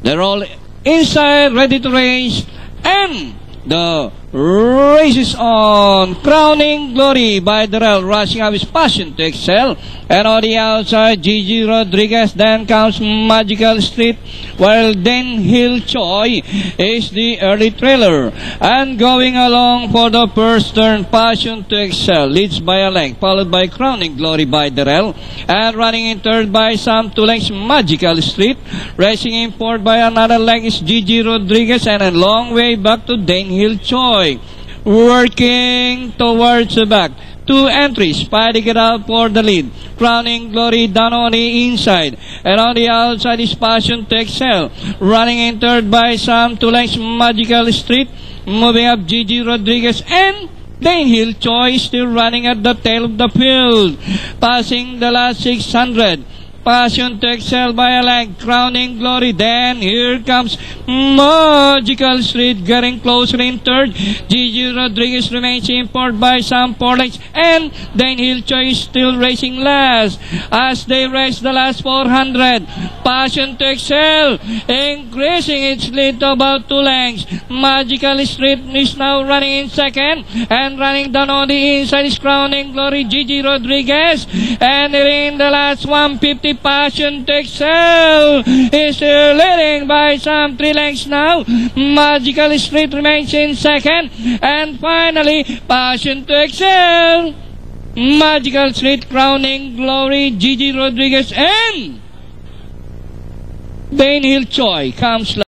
They're all inside, ready to race, and the race is on. Crowning Glory by Darrell, rushing up his Passion to Excel. And on the outside, Gigi Rodriguez. Then comes Magical Street, while Den Hill Choi is the early trailer. And going along for the first turn, Passion to Excel leads by a length, followed by Crowning Glory by Darrell. And running in third by some 2 lengths, Magical Street. Racing in fourth by another length is Gigi Rodriguez, and a long way back to Den Hill Choi. Working towards the back. 2 entries fighting it out for the lead. Crowning Glory down on the inside. And on the outside is Passion to Excel. Running in third by some 2 lengths, Magical Street. Moving up Gigi Rodriguez, and Den Hill Choi still running at the tail of the field. Passing the last 600. Passion to Excel by a length. Crowning Glory. Then here comes Magical Street getting closer in third. Gigi Rodriguez remains in fourth by some 4 lengths. And Den Hill Choi is still racing last as they race the last 400. Passion to Excel increasing its lead to about 2 lengths. Magical Street is now running in second. And running down on the inside is Crowning Glory, Gigi Rodriguez. And in the last 150, Passion to Excel is leading by some 3 lengths now. Magical Street remains in second. And finally, Passion to Excel, Magical Street, Crowning Glory, Gigi Rodriguez, and Den Hill Choi comes last.